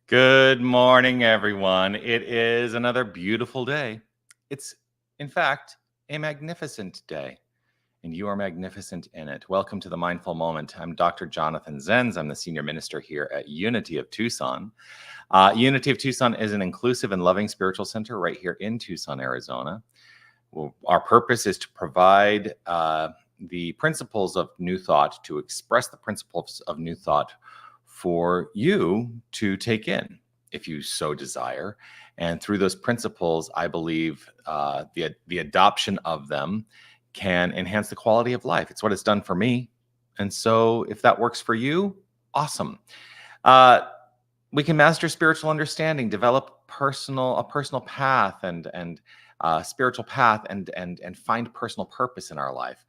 Good morning, everyone. It is another beautiful day. It's, in fact, a magnificent day, and you are magnificent in it. Welcome to the Mindful Moment. I'm Dr. Jonathan Zenz. I'm the Senior Minister here at Unity of Tucson. Unity of Tucson is an inclusive and loving spiritual center right here in Tucson, Arizona. Well, our purpose is to provide the principles of New Thought, to express the principles of New Thought for you to take in if you so desire. And through those principles, I believe the adoption of them can enhance the quality of life. It's what it's done for me. And so if that works for you, awesome. We can master spiritual understanding, develop a personal path and spiritual path and find personal purpose in our life.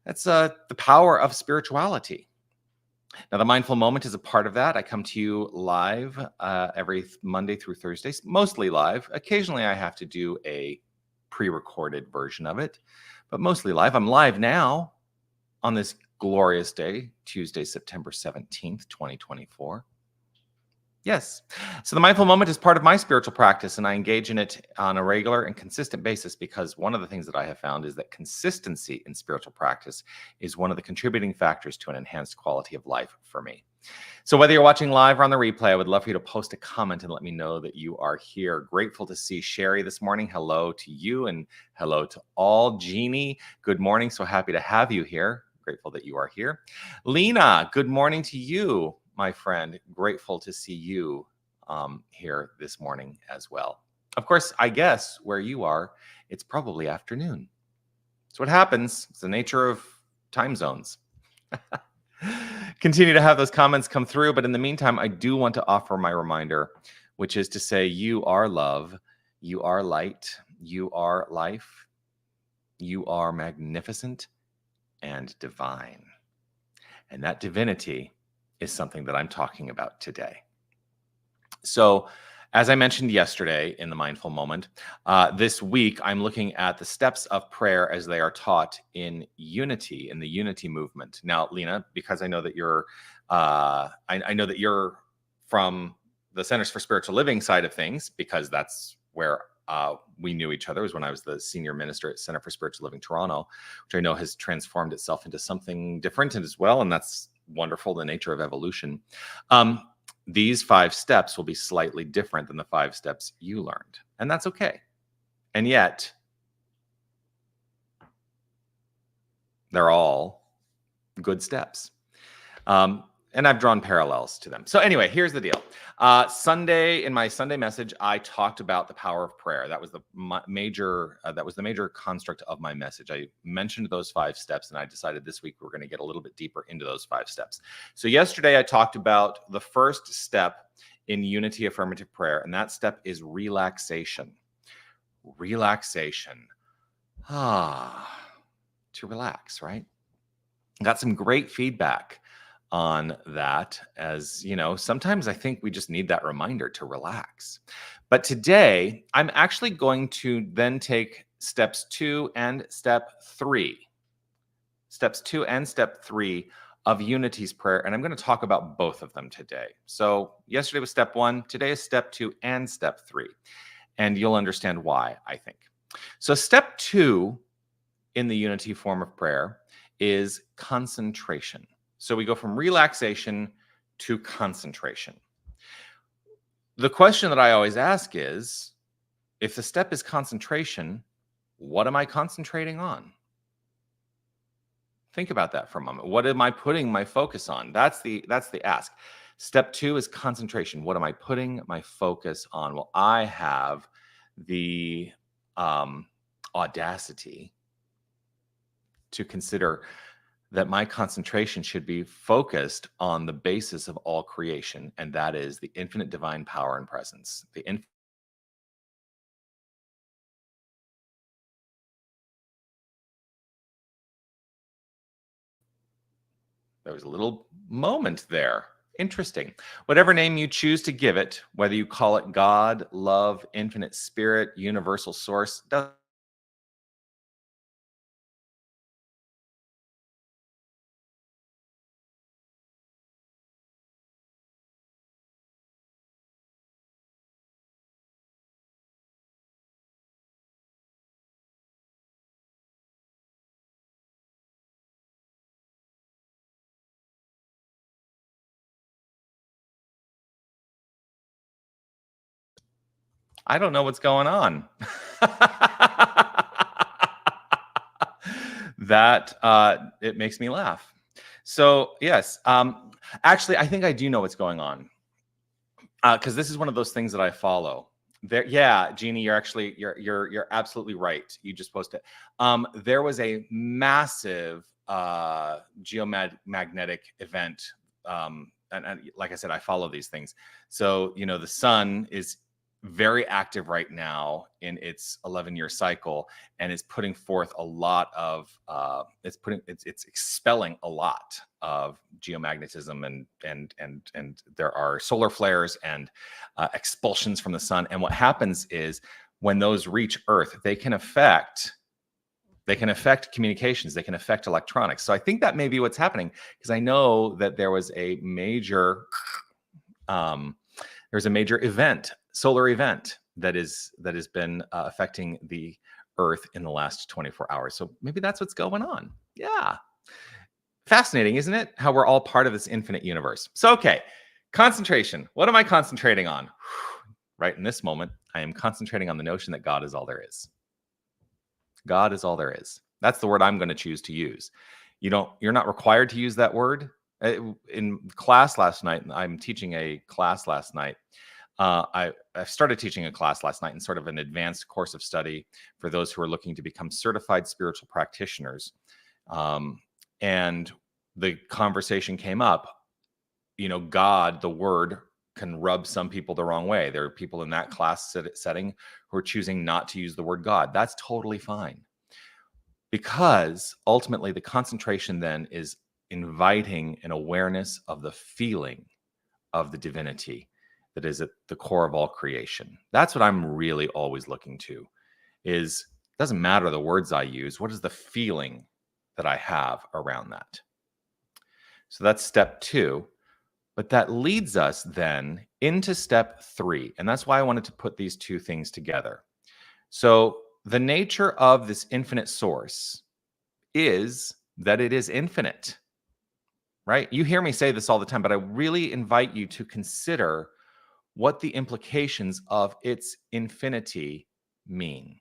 That's the power of spirituality. Now, the Mindful Moment is a part of that. I come to you live every Monday through Thursday, mostly live. Occasionally, I have to do a pre-recorded version of it, but mostly live. I'm live now on this glorious day, Tuesday, September 17th, 2024. Yes. So the Mindful Moment is part of my spiritual practice, and I engage in it on a regular and consistent basis because one of the things that I have found is that consistency in spiritual practice is one of the contributing factors to an enhanced quality of life for me. So whether you're watching live or on the replay, I would love for you to post a comment and let me know that you are here. Grateful to see Sherry this morning. Hello to you and hello to all. Jeannie, good morning. So happy to have you here. Grateful that you are here. Lena, good morning to you, my friend. Grateful to see you here this morning as well. Of course, I guess where you are, it's probably afternoon. It's what happens. It's the nature of time zones. Continue to have those comments come through, but in the meantime, I do want to offer my reminder, which is to say you are love, you are light, you are life, you are magnificent and divine. And that divinity is something that I'm talking about today. So, as I mentioned yesterday in the Mindful Moment, this week I'm looking at the steps of prayer as they are taught in Unity, in the Unity movement. Now, Lena, because I know that you're, I know that you're from the Centers for Spiritual Living side of things, because that's where we knew each other. It was when I was the senior minister at Center for Spiritual Living Toronto, which I know has transformed itself into something different as well, and that's wonderful, the nature of evolution. These 5 steps will be slightly different than the 5 steps you learned, and that's okay. And yet, they're all good steps. And I've drawn parallels to them. So anyway, here's the deal. In my Sunday message, I talked about the power of prayer. That was the major construct of my message. I mentioned those 5 steps, and I decided this week we're going to get a little bit deeper into those 5 steps. So yesterday I talked about the first step in Unity affirmative prayer, and that step is relaxation. Relaxation. To relax, right? Got some great feedback on that. As you know, sometimes I think we just need that reminder to relax. But today, I'm actually going to then take steps 2 and step 3. Steps 2 and step 3 of Unity's prayer, and I'm going to talk about both of them today. So yesterday was step 1, today is step 2 and step 3. And you'll understand why, I think. So step 2 in the Unity form of prayer is concentration. So we go from relaxation to concentration. The question that I always ask is, if the step is concentration, what am I concentrating on? Think about that for a moment. What am I putting my focus on? That's the ask. Step 2 is concentration. What am I putting my focus on? Well, I have the audacity to consider that my concentration should be focused on the basis of all creation, and that is the infinite divine power and presence, the infinite There was a little moment there. Interesting. Whatever name you choose to give it, whether you call it God, love, infinite spirit, universal source, I don't know what's going on. That it makes me laugh. So yes, actually, I think I do know what's going on because this is one of those things that I follow. There, yeah, Jeannie, you're absolutely right. You just posted. There was a massive geomagnetic event, and like I said, I follow these things. So the sun is very active right now in its 11-year cycle, and it's putting forth a lot of it's expelling a lot of geomagnetism, and there are solar flares and expulsions from the sun. And what happens is when those reach Earth, they can affect communications, they can affect electronics. So I think that may be what's happening, because I know that there was a major event, solar event that has been affecting the Earth in the last 24 hours. So maybe that's what's going on. Yeah. Fascinating, isn't it? How we're all part of this infinite universe. So, okay, concentration. What am I concentrating on? Right in this moment, I am concentrating on the notion that God is all there is. God is all there is. That's the word I'm going to choose to use. You're not required to use that word. In class last night, I'm teaching a class last night. I started teaching a class last night in sort of an advanced course of study for those who are looking to become certified spiritual practitioners. And the conversation came up, God, the word, can rub some people the wrong way. There are people in that class setting who are choosing not to use the word God. That's totally fine. Because ultimately the concentration then is inviting an awareness of the feeling of the divinity that is at the core of all creation. That's what I'm really always looking to. It doesn't matter the words I use. What is the feeling that I have around that? So that's step 2. But that leads us then into step 3. And that's why I wanted to put these two things together. So the nature of this infinite source is that it is infinite, right? You hear me say this all the time, but I really invite you to consider what the implications of its infinity mean.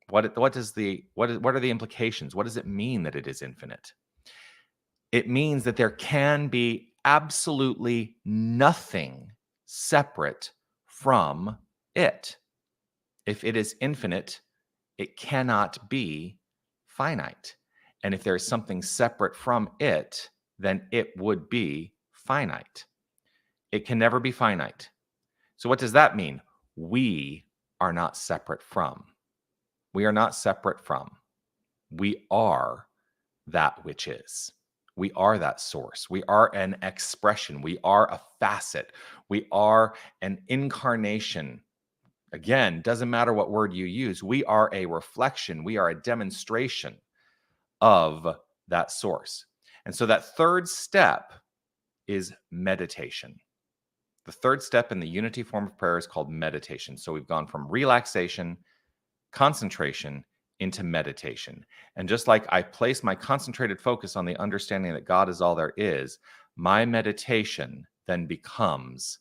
What are the implications? What does it mean that it is infinite? It means that there can be absolutely nothing separate from it. If it is infinite, it cannot be finite. And if there is something separate from it, then it would be finite. It can never be finite. So what does that mean? We are not separate from. We are not separate from. We are that which is. We are that source. We are an expression. We are a facet. We are an incarnation. Again, doesn't matter what word you use. We are a reflection. We are a demonstration of that source. And so that third step is meditation. The third step in the unity form of prayer is called meditation. So we've gone from relaxation, concentration, into meditation. And just like I place my concentrated focus on the understanding that God is all there is, my meditation then becomes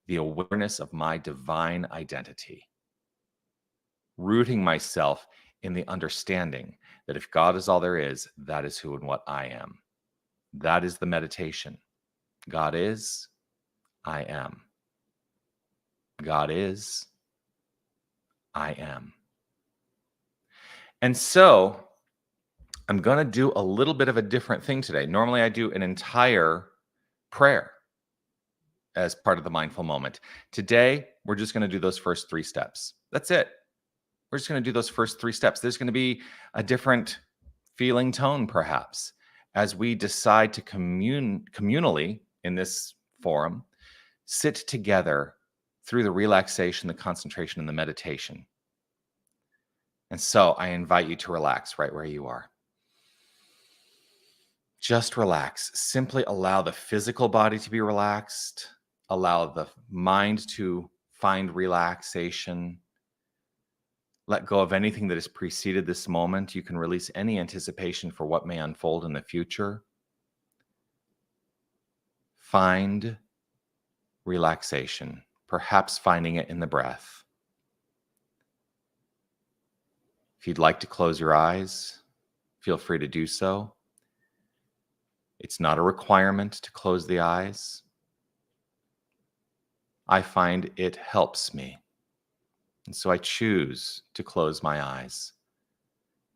the awareness of my divine identity, rooting myself in the understanding that if God is all there is, that is who and what I am. That is the meditation. God is, I am. God is, I am. And so I'm going to do a little bit of a different thing today. Normally I do an entire prayer as part of the mindful moment. Today, we're just going to do those first 3 steps. That's it. We're just going to do those first 3 steps. There's going to be a different feeling tone, perhaps. as we decide to communally in this forum, sit together through the relaxation, the concentration, and the meditation. And so I invite you to relax right where you are. Just relax. Simply allow the physical body to be relaxed. Allow the mind to find relaxation. Let go of anything that has preceded this moment. You can release any anticipation for what may unfold in the future. Find relaxation, perhaps finding it in the breath. If you'd like to close your eyes, feel free to do so. It's not a requirement to close the eyes. I find it helps me. And so I choose to close my eyes,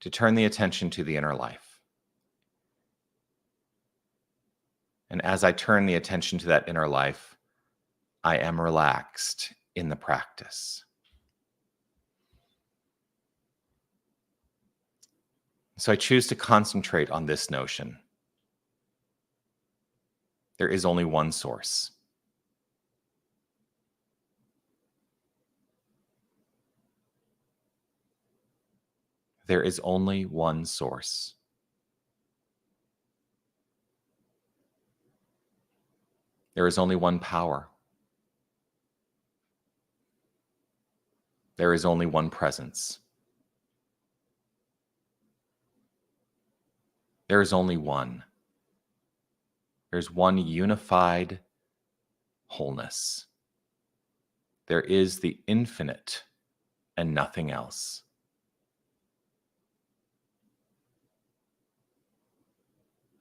to turn the attention to the inner life. And as I turn the attention to that inner life, I am relaxed in the practice. So I choose to concentrate on this notion. There is only one source. There is only one source. There is only one power. There is only one presence. There is only one. There's one unified wholeness. There is the infinite and nothing else.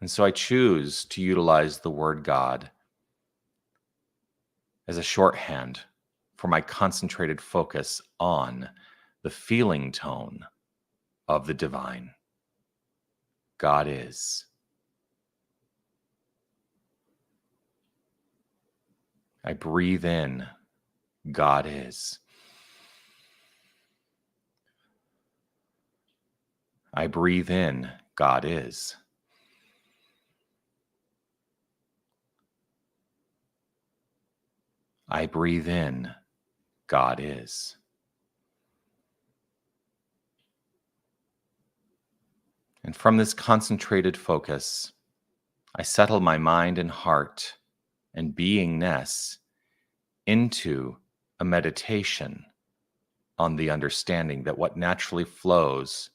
And so I choose to utilize the word God as a shorthand for my concentrated focus on the feeling tone of the divine. God is. I breathe in, God is. I breathe in, God is. I breathe in, God is. And from this concentrated focus, I settle my mind and heart and beingness into a meditation on the understanding that what naturally flows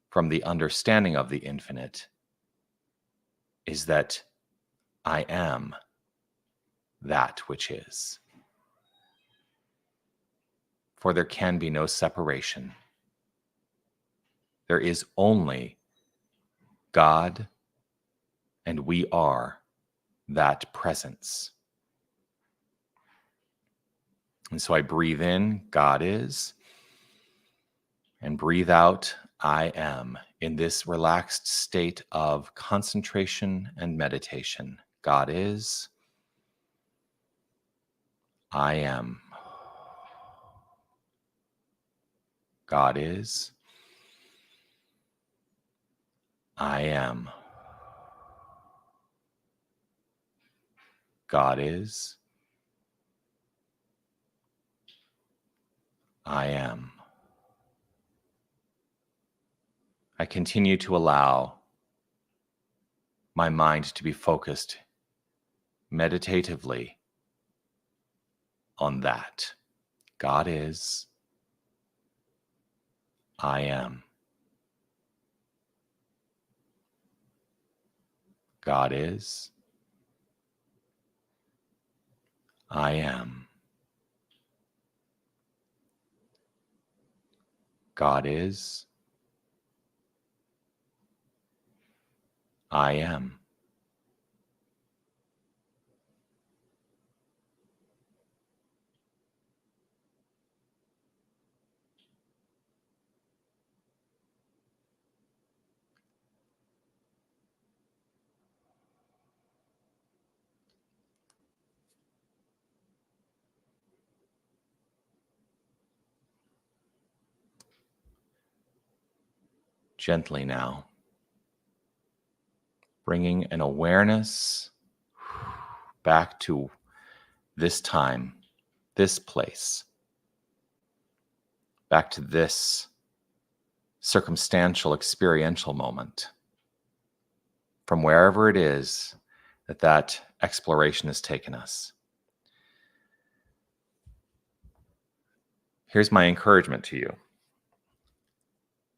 from the understanding of the infinite is that I am that which is. For there can be no separation. There is only God, and we are that presence. And so I breathe in, God is, and breathe out, I am, in this relaxed state of concentration and meditation. God is, I am. God is, I am. God is, I am. I continue to allow my mind to be focused meditatively on that. God is, I am. God is, I am. God is, I am. Gently now, bringing an awareness back to this time, this place, back to this circumstantial, experiential moment, from wherever it is that exploration has taken us. Here's my encouragement to you.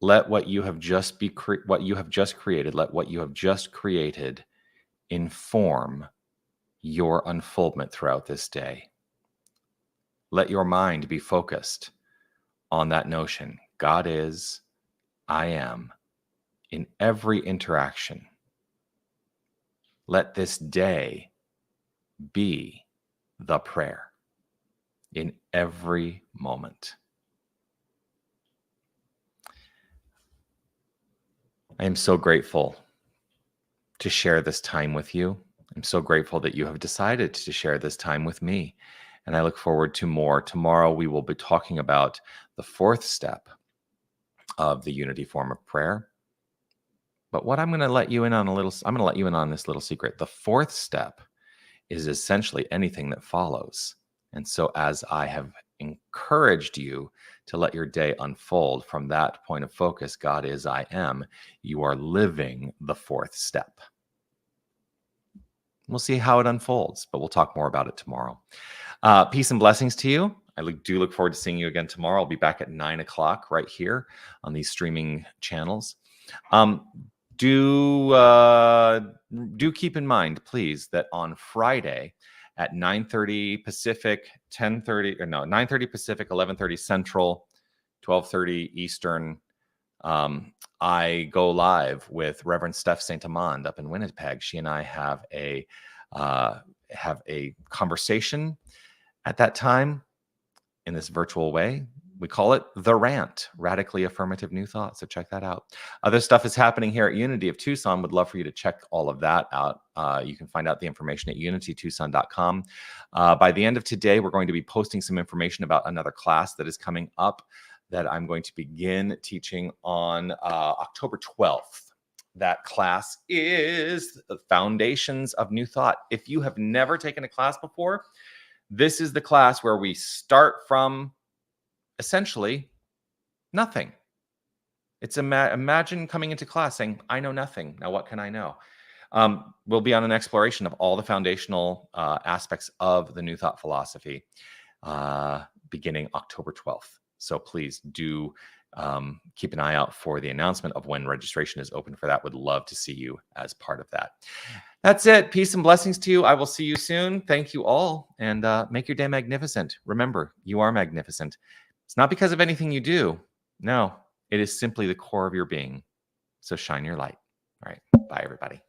Let what you have just created, let what you have just created inform your unfoldment throughout this day. Let your mind be focused on that notion. God is, I am, in every interaction. Let this day be the prayer in every moment. I am so grateful to share this time with you. I'm so grateful that you have decided to share this time with me. And I look forward to more. Tomorrow we will be talking about the fourth step of the unity form of prayer. But what I'm going to let you in on this little secret. The fourth step is essentially anything that follows. And so as I have encouraged you to let your day unfold from that point of focus, God is, I am, you are living the fourth step. We'll see how it unfolds, but we'll talk more about it tomorrow. Peace and blessings to you. I do look forward to seeing you again tomorrow. I'll be back at 9 o'clock right here on these streaming channels. Do keep in mind, please, that on Friday at 9:30 Pacific, 9:30 Pacific, 11:30 Central, 12:30 Eastern, I go live with Reverend Steph Saint Amand up in Winnipeg. She and I have a conversation at that time in this virtual way. We call it The Rant, Radically Affirmative New Thought. So check that out. Other stuff is happening here at Unity of Tucson. Would love for you to check all of that out. You can find out the information at unitytucson.com. By the end of today, we're going to be posting some information about another class that is coming up that I'm going to begin teaching on October 12th. That class is the Foundations of New Thought. If you have never taken a class before, this is the class where we start from essentially nothing. It's imagine coming into class saying, I know nothing. Now what can I know? We'll be on an exploration of all the foundational aspects of the New Thought philosophy beginning October 12th. So please do keep an eye out for the announcement of when registration is open for that. Would love to see you as part of that. That's it. Peace and blessings to you. I will see you soon. Thank you all, and make your day magnificent. Remember, you are magnificent. It's not because of anything you do. No, it is simply the core of your being. So shine your light. All right. Bye, everybody.